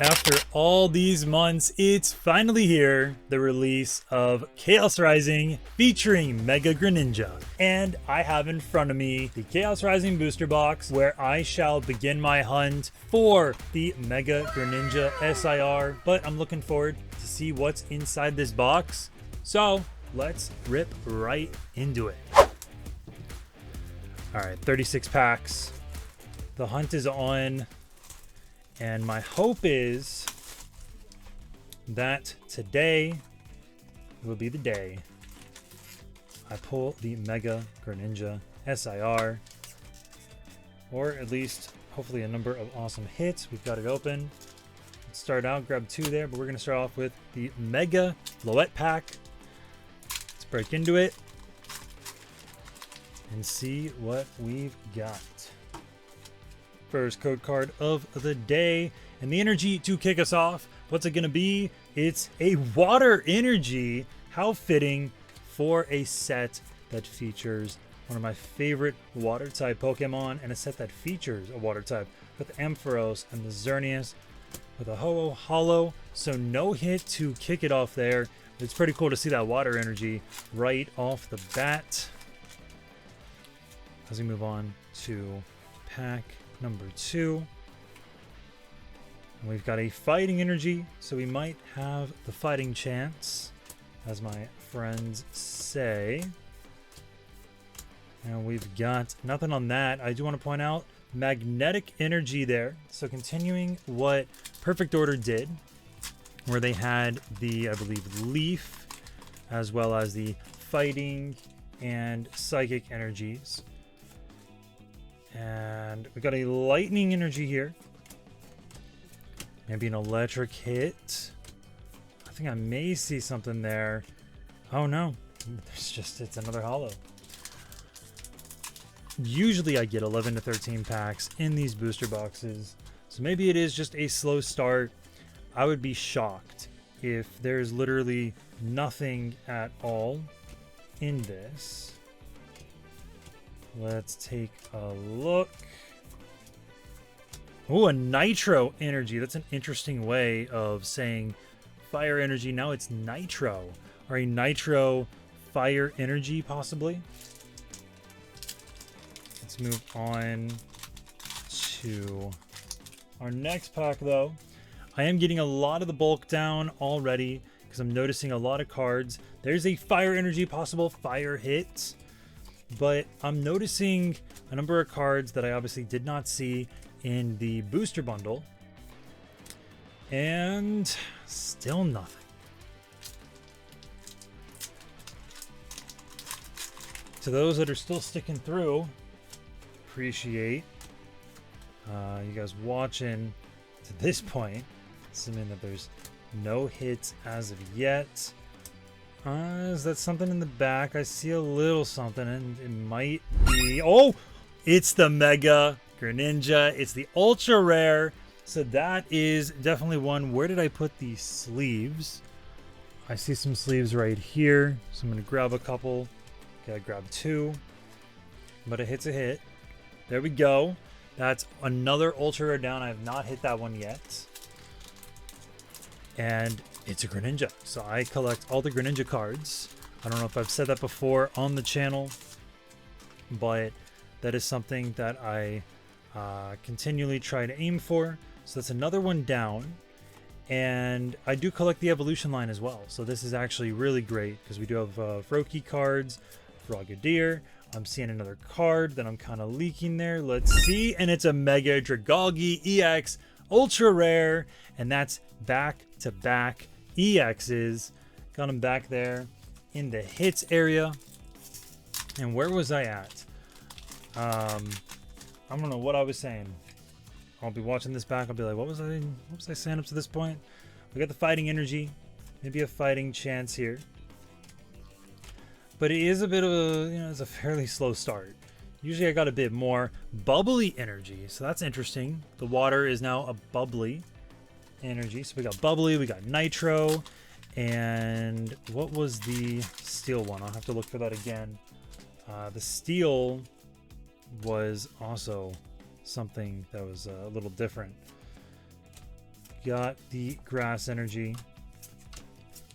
After all these months, it's finally here, the release of Chaos Rising featuring Mega Greninja. And I have in front of me the Chaos Rising booster box where I shall begin my hunt for the Mega Greninja SIR, but I'm looking forward to see what's inside this box. So let's rip right into it. All right, 36 packs. The hunt is on. And my hope is that today will be the day I pull the Mega Greninja SIR, or at least hopefully a number of awesome hits. We've got it open. Let's start out, grab two there, but we're going to start off with the Mega Loette pack. Let's break into it and see what we've got. First code card of the day, and the energy to kick us off. What's it gonna be? It's a water energy. How fitting for a set that features one of my favorite water type Pokemon, and a set that features a water type with the Ampharos and the Xerneas with a Ho-Oh Hollow. So no hit to kick it off there. It's pretty cool to see that water energy right off the bat. As we move on to pack number 2, and we've got a fighting energy, so we might have the fighting chance, as my friends say. And we've got nothing on that. I do want to point out magnetic energy there, so continuing what Perfect Order did, where they had the, I believe, leaf as well as the fighting and psychic energies. And we got a lightning energy here. Maybe an electric hit. I think I may see something there. Oh no, it's another hollow. Usually I get 11 to 13 packs in these booster boxes, so maybe it is just a slow start. I would be shocked if there's literally nothing at all in this. Let's take a look. Oh, a nitro energy. That's an interesting way of saying fire energy. Now it's nitro. Or a nitro fire energy, possibly. Let's move on to our next pack, though. I am getting a lot of the bulk down already because I'm noticing a lot of cards. There's a fire energy, possible fire hit. But I'm noticing a number of cards that I obviously did not see in the booster bundle. And still nothing. To those that are still sticking through, appreciate you guys watching to this point. Assuming that there's no hits as of yet. Is that something in the back? I see a little something, and it might be... Oh! It's the Mega Greninja. It's the ultra rare. So that is definitely one. Where did I put these sleeves? I see some sleeves right here. So I'm going to grab a couple. Okay, I grabbed 2. But a hit's a hit. There we go. That's another ultra rare down. I have not hit that one yet. And it's a Greninja. So I collect all the Greninja cards. I don't know if I've said that before on the channel, but that is something that I continually try to aim for. So that's another one down. And I do collect the evolution line as well. So this is actually really great because we do have Froakie cards, Frogadier. I'm seeing another card that I'm kind of leaking there. Let's see. And it's a Mega Dragalge EX ultra rare. And that's back-to-back EXs. Got them back there in the hits area. And where was I at? I don't know what I was saying. I'll be watching this back. I'll be like, what was I saying up to this point? We got the fighting energy. Maybe a fighting chance here. But it is a bit of a, it's a fairly slow start. Usually I got a bit more bubbly energy. So that's interesting. The water is now a bubbly energy. So we got bubbly, we got nitro, and what was the steel one? I'll have to look for that again. The steel was also something that was a little different. got the grass energy.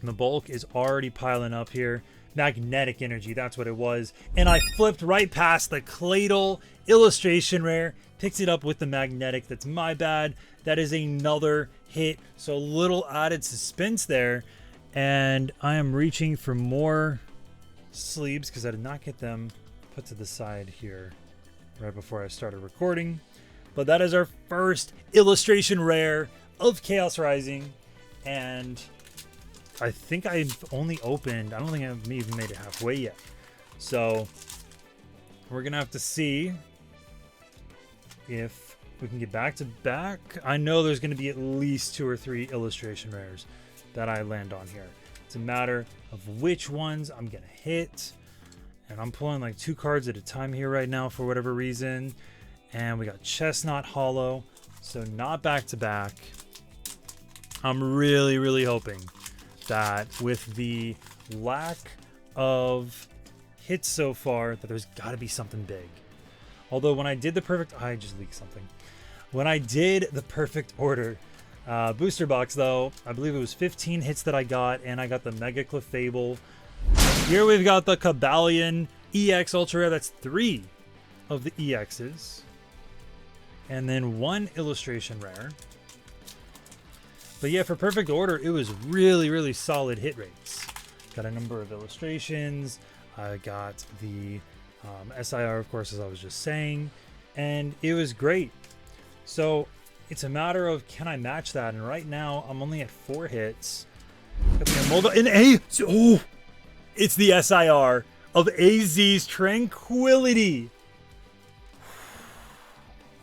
And the bulk is already piling up here. Magnetic energy, that's what it was. And I flipped right past the Cladle illustration rare. Picked it up with the magnetic. That's my bad. That is another hit. So a little added suspense there. And I am reaching for more sleeves because I did not get them put to the side here right before I started recording. But that is our first illustration rare of Chaos Rising. And I think I've only opened, I don't think I've even made it halfway yet. So we're going to have to see if we can get back to back. I know there's going to be at least 2 or 3 illustration rares that I land on here. It's a matter of which ones I'm going to hit. And I'm pulling like 2 cards at a time here right now for whatever reason. And we got Chestnut Hollow, so not back to back. I'm really, really hoping that with the lack of hits so far that there's got to be something big. Although when I did the perfect, I just leaked something. When I did the perfect order booster box though, I believe it was 15 hits that I got, and I got the Mega Clefable. Here we've got the Cabalion EX Ultra Rare. That's 3 of the EXs. And then 1 illustration rare. But yeah, for perfect order, it was really, really solid hit rates. Got a number of illustrations. I got the SIR, of course, as I was just saying. And it was great. So it's a matter of, can I match that? And right now, I'm only at 4 hits. Oh, it's the SIR of AZ's Tranquility.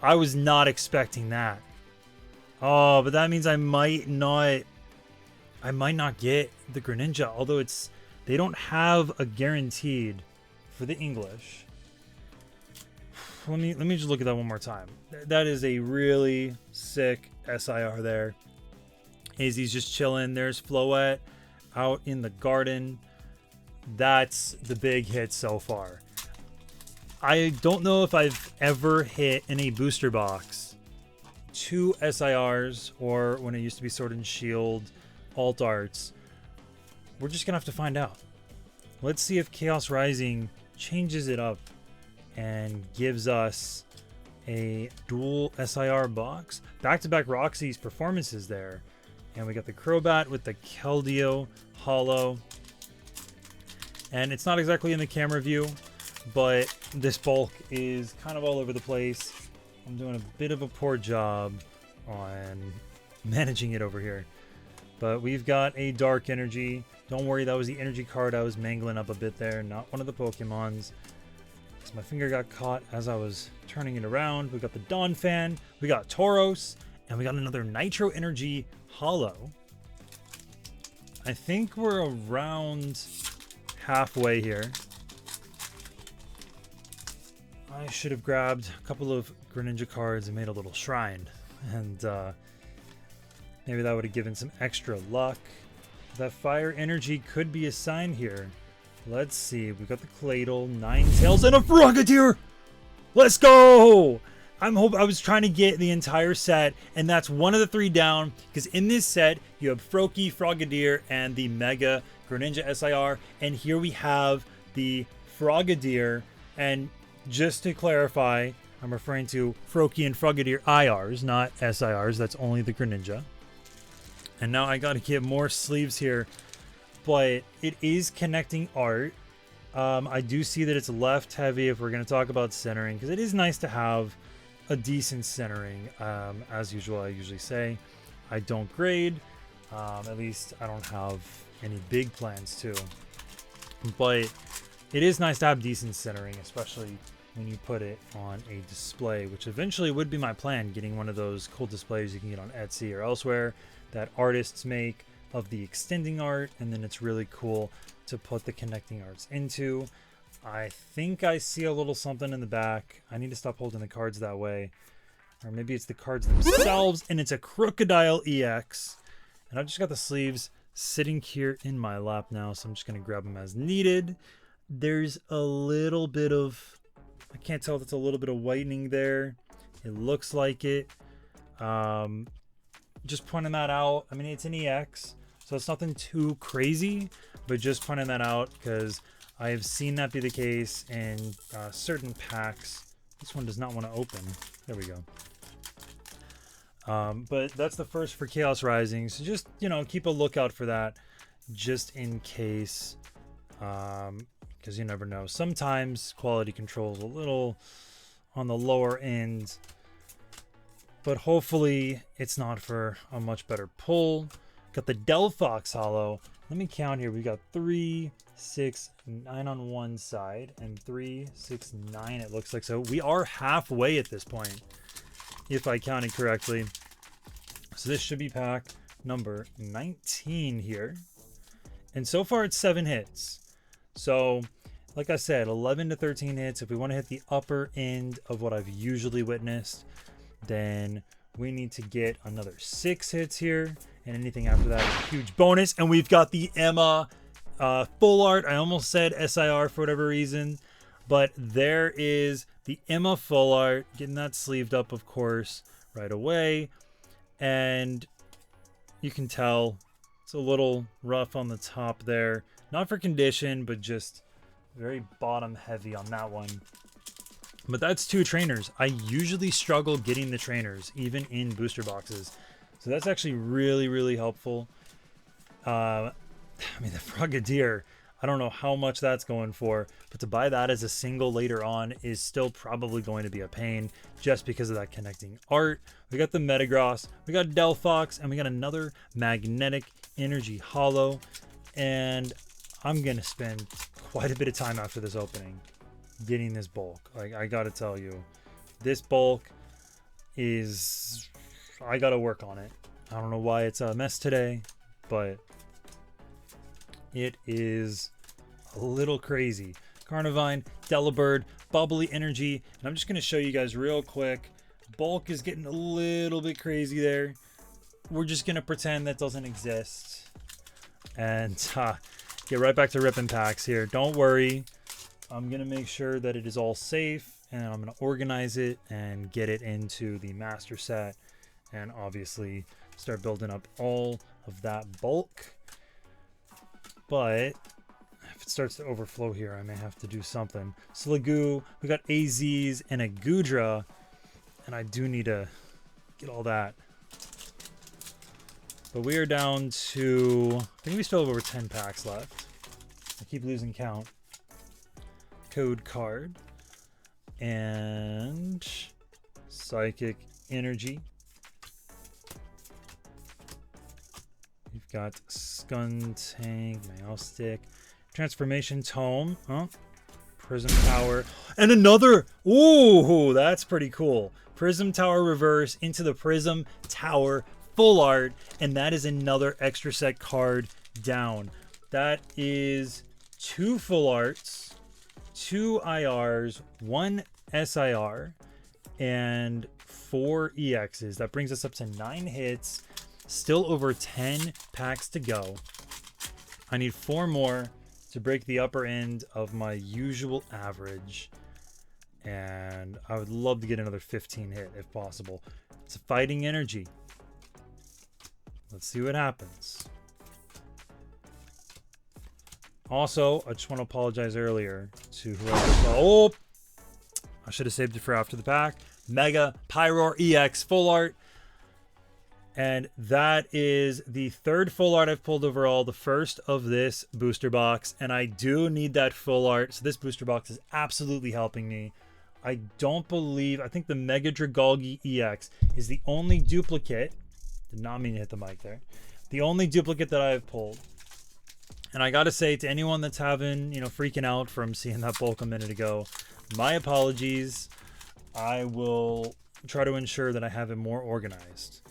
I was not expecting that. Oh, but that means I might not get the Greninja, although they don't have a guaranteed for the English. Let me just look at that one more time. That is a really sick SIR there. AZ's just chilling. There's Floette out in the garden. That's the big hit so far. I don't know if I've ever hit in a booster box 2 SIRs, or when it used to be Sword and Shield alt arts. We're just gonna have to find out. Let's see if Chaos Rising changes it up and gives us a dual SIR box. Back-to-back Roxy's performances there. And we got the Crobat with the Keldeo Hollow. And it's not exactly in the camera view, but this bulk is kind of all over the place. I'm doing a bit of a poor job on managing it over here. But we've got a Dark Energy. Don't worry, that was the energy card I was mangling up a bit there, not one of the Pokemons. So my finger got caught as I was turning it around. We got the Dawn Fan, we got Tauros, and we got another Nitro Energy Hollow. I think we're around halfway here. I should have grabbed a couple of Greninja cards and made a little shrine. And maybe that would have given some extra luck. That Fire Energy could be a sign here. Let's see. We've got the Cladle, Ninetales, and a Frogadier! Let's go! I was trying to get the entire set, and that's one of the 3 down, because in this set, you have Froakie, Frogadier, and the Mega Greninja SIR. And here we have the Frogadier, and just to clarify, I'm referring to Froakie and Frogadier IRs, not SIRs. That's only the Greninja. And now I got to get more sleeves here, but it is connecting art. I do see that it's left heavy if we're going to talk about centering, because it is nice to have a decent centering. As usual, I usually say I don't grade. At least I don't have any big plans to. But it is nice to have decent centering, especially when you put it on a display, which eventually would be my plan, getting one of those cool displays you can get on Etsy or elsewhere that artists make of the extending art, and then it's really cool to put the connecting arts into. I think I see a little something in the back. I need to stop holding the cards that way. Or maybe it's the cards themselves, and it's a Crocodile EX. And I've just got the sleeves sitting here in my lap now, so I'm just going to grab them as needed. There's a little bit of, I can't tell if it's a little bit of whitening there. It looks like it. just pointing that out. I mean, it's an EX, so it's nothing too crazy, but just pointing that out because I have seen that be the case in certain packs. This one does not want to open. There we go. But that's the first for Chaos Rising, so just, you know, keep a lookout for that just in case, because you never know. Sometimes quality control is a little on the lower end, but hopefully it's not for a much better pull. Got the Delphox Hollow. Let me count here. We got 3, 6, 9 on one side and 3, 6, 9 it looks like. So we are halfway at this point, if I counted correctly. So this should be pack number 19 here. And so far it's 7 hits. So like I said, 11 to 13 hits. If we want to hit the upper end of what I've usually witnessed, then we need to get another 6 hits here. And anything after that is a huge bonus. And we've got the Emma full art. I almost said SIR for whatever reason. But there is the Emma full art. Getting that sleeved up, of course, right away. And you can tell it's a little rough on the top there. Not for condition, but just very bottom heavy on that one. But that's 2 trainers. I usually struggle getting the trainers, even in booster boxes. So that's actually really, really helpful. I mean, the Frogadier, I don't know how much that's going for, but to buy that as a single later on is still probably going to be a pain just because of that connecting art. We got the Metagross, we got Delphox, and we got another Magnetic Energy Hollow. And I'm going to spend quite a bit of time after this opening getting this bulk. Like, I got to tell you, this bulk is... I got to work on it. I don't know why it's a mess today, but it is a little crazy. Carnivine, Delibird, Bubbly Energy, and I'm just going to show you guys real quick. Bulk is getting a little bit crazy there. We're just going to pretend that doesn't exist and get right back to ripping packs here. Don't worry. I'm going to make sure that it is all safe, and I'm going to organize it and get it into the master set, and obviously start building up all of that bulk. But if it starts to overflow here, I may have to do something. Sliggoo, we got AZs and a Goodra, and I do need to get all that. But we are down to, I think we still have over 10 packs left. I keep losing count. Code card and Psychic Energy. We've got Skuntank, Meowstic, Transformation Tome, Prism Tower, and another. Ooh, that's pretty cool. Prism Tower reverse into the Prism Tower full art, and that is another extra set card down. That is 2 full arts, 2 IRs, 1 SIR, and 4 EXs. That brings us up to 9 hits. Still over 10 packs to go. I need 4 more to break the upper end of my usual average. And I would love to get another 15 hit if possible. It's a Fighting Energy. Let's see what happens. Also, I just want to apologize earlier to whoever. Oh, I should have saved it for after the pack. Mega Pyroar EX full art. And that is the 3rd full art I've pulled overall, the first of this booster box. And I do need that full art. So this booster box is absolutely helping me. I don't believe, I think the Mega Dragalge EX is the only duplicate. Did not mean to hit the mic there. The only duplicate that I've pulled. And I got to say to anyone that's having, freaking out from seeing that bulk a minute ago, my apologies. I will try to ensure that I have it more organized.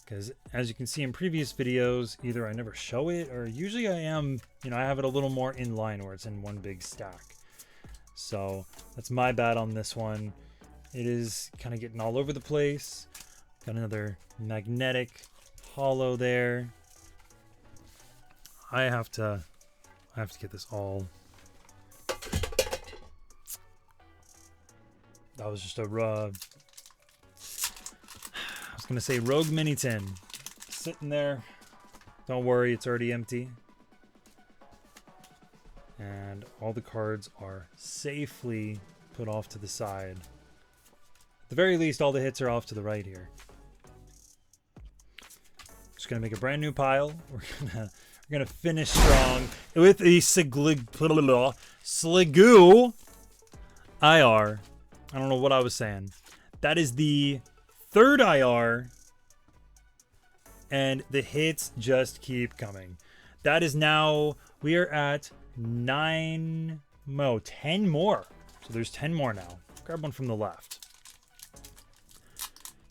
Because as you can see in previous videos, either I never show it or usually I am, I have it a little more in line where it's in one big stack. So that's my bad on this one. It is kind of getting all over the place. Got another Magnetic Hollow there. I have to get this all. That was just a I was gonna say Rogue Mini Tin. sitting there. Don't worry, it's already empty. And all the cards are safely put off to the side. At the very least, all the hits are off to the right here. Just gonna make a brand new pile. We're gonna finish strong with a Sliggoo IR. I don't know what I was saying. That is the third IR, and the hits just keep coming. That is now, we are at 10 more. So there's 10 more now. Grab one from the left.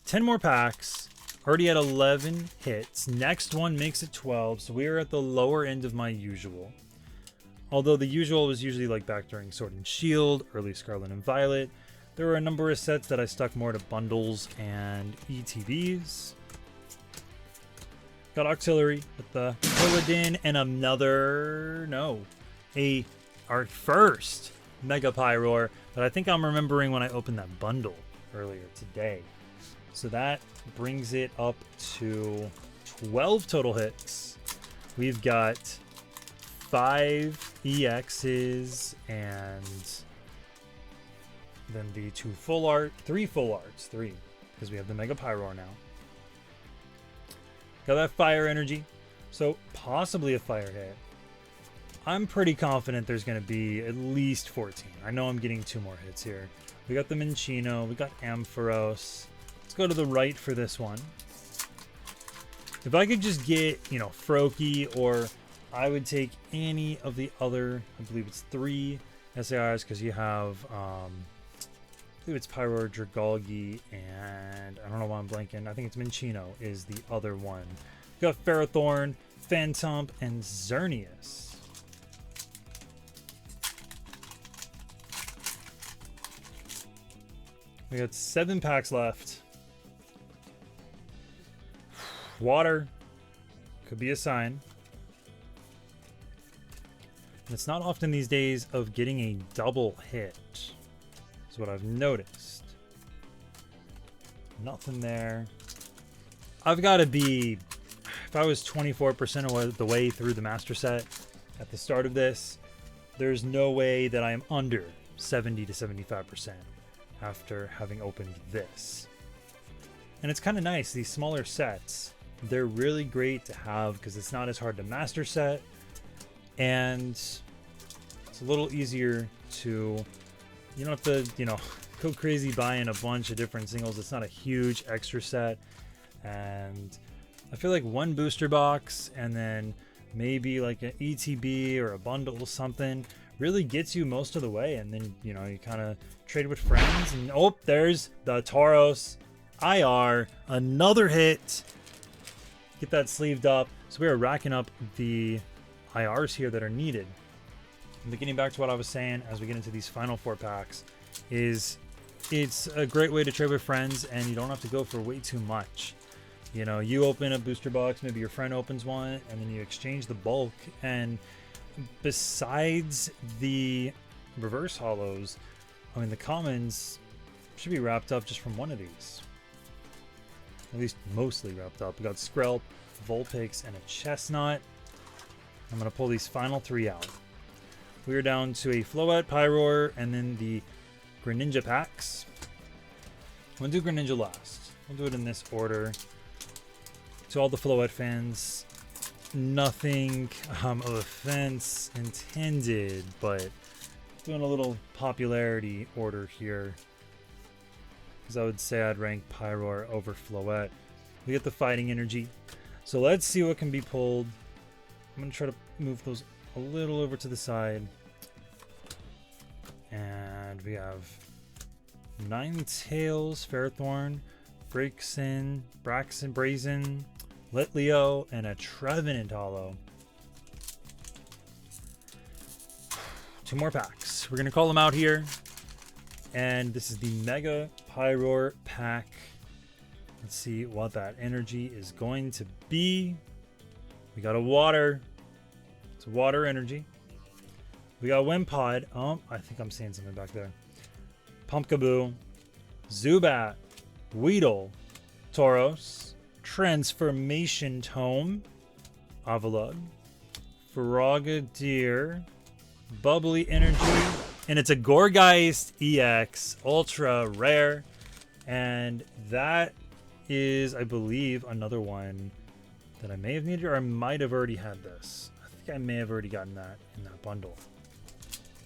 10 more packs. Already at 11 hits. Next one makes it 12. So we are at the lower end of my usual. Although the usual was usually like back during Sword and Shield, early Scarlet and Violet. There were a number of sets that I stuck more to bundles and ETBs. Got Auxiliary with the Paladin and another, our first Mega Pyroar that I think I'm remembering when I opened that bundle earlier today. So that brings it up to 12 total hits. We've got 5 EXs and then the 3 full arts, because we have the Mega Pyroar now. Got that fire energy, so possibly a fire hit. I'm pretty confident there's going to be at least 14. I know I'm getting 2 more hits here. We got the Minccino, we got Ampharos. Let's go to the right for this one. If I could just get, Froakie, or I would take any of the other, I believe it's 3 SARs, because you have, I believe it's Pyroar, Dragalge, and I don't know why I'm blanking. I think it's Minccino is the other one. We got Ferrothorn, Phantump, and Xerneas. We got 7 packs left. Water could be a sign. And it's not often these days of getting a double hit. Is what I've noticed. Nothing there. I've got to be, if I was 24% of the way through the master set at the start of this, there's no way that I am under 70 to 75% after having opened this. And it's kind of nice, these smaller sets, they're really great to have because it's not as hard to master set, and it's a little easier to, you don't have to, go crazy buying a bunch of different singles. It's not a huge extra set, and I feel like one booster box and then maybe like an ETB or a bundle or something really gets you most of the way, and then you kind of trade with friends, and there's the Tauros IR, another hit. Get that sleeved up. So we are racking up the IRs here that are needed. And getting back to what I was saying as we get into these final 4 packs, is it's a great way to trade with friends, and you don't have to go for way too much. You open a booster box, maybe your friend opens one, and then you exchange the bulk. And besides the reverse hollows, I mean, the commons should be wrapped up just from one of these. At least mostly wrapped up. We got Skrelp, Vulpix, and a Chestnut. I'm going to pull these final 3 out. We are down to a Floette, Pyroar, and then the Greninja packs. I'm going to do Greninja last. We'll do it in this order. To all the Floette fans, nothing of offense intended, but doing a little popularity order here, because I would say I'd rank Pyroar over Floette. We get the fighting energy, so let's see what can be pulled. I'm going to try to move those a little over to the side, and we have Ninetales, Ferrothorn, Braixen, Brazen, Litleo, and a Trevenant Hollow. 2 more packs. We're going to call them out here. And this is the Mega Pyroar pack. Let's see what that energy is going to be. We got a water. It's a water energy. We got Wimpod. Oh, I think I'm seeing something back there. Pumpkaboo, Zubat, Weedle, Tauros, Transformation Tome, Avalugg, Frogadier, Bubbly Energy, and it's a Gourgeist EX Ultra Rare. And that is, I believe, another one that I may have needed, or I might have already had this. I think I may have already gotten that in that bundle.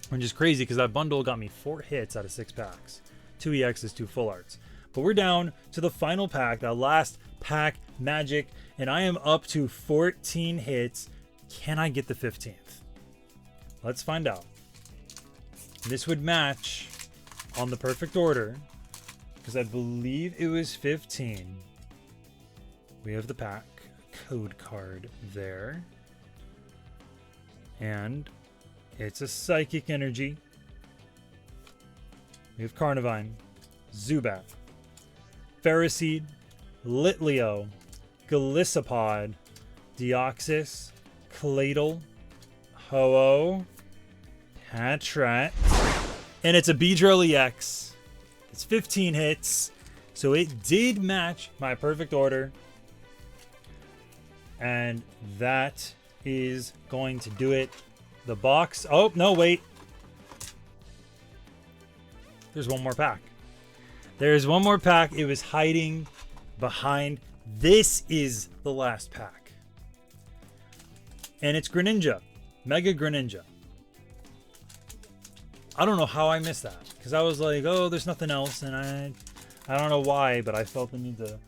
Which is crazy because that bundle got me 4 hits out of 6 packs. 2 EXs, 2 full arts. But we're down to the final pack, that last pack magic, and I am up to 14 hits. Can I get the 15th? Let's find out. This would match on the perfect order because I believe it was 15. We have the pack code card there. And it's a Psychic Energy. We have Carnivine, Zubat, Ferroseed, Litleo, Golisopod, Deoxys, Claydol, Ho-Oh, Patrat, and it's a Beedrill EX. It's 15 hits, so it did match my perfect order. And that is going to do it. The box, oh, no, wait. There's one more pack. There's one more pack. It was hiding behind. This is the last pack. And it's Greninja. Mega Greninja. I don't know how I missed that. Because I was like, oh, there's nothing else. And I don't know why, but I felt the need to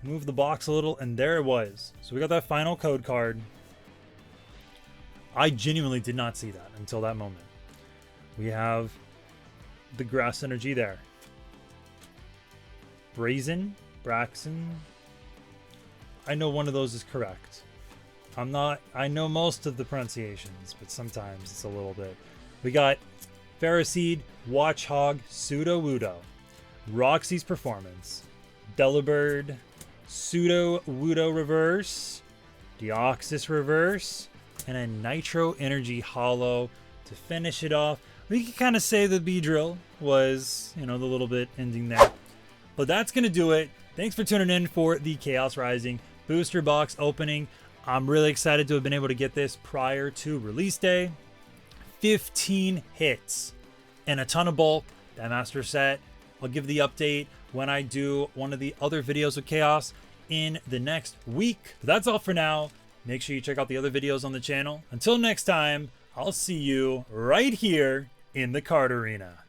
move the box a little. And there it was. So we got that final code card. I genuinely did not see that until that moment. We have the Grass Energy there. Braxton. I know one of those is correct. I know most of the pronunciations, but sometimes it's a little bit. We got Ferroseed, Watchhog, Sudowoodo, Roxy's Performance, Delibird, Sudowoodo Reverse, Deoxys Reverse, and a Nitro Energy Hollow to finish it off. We can kind of say the Beedrill was, the little bit ending there. But that's going to do it. Thanks for tuning in for the Chaos Rising booster box opening. I'm really excited to have been able to get this prior to release day. 15 hits and a ton of bulk. That master set. I'll give the update when I do one of the other videos of Chaos in the next week. But that's all for now. Make sure you check out the other videos on the channel. Until next time, I'll see you right here in the card arena.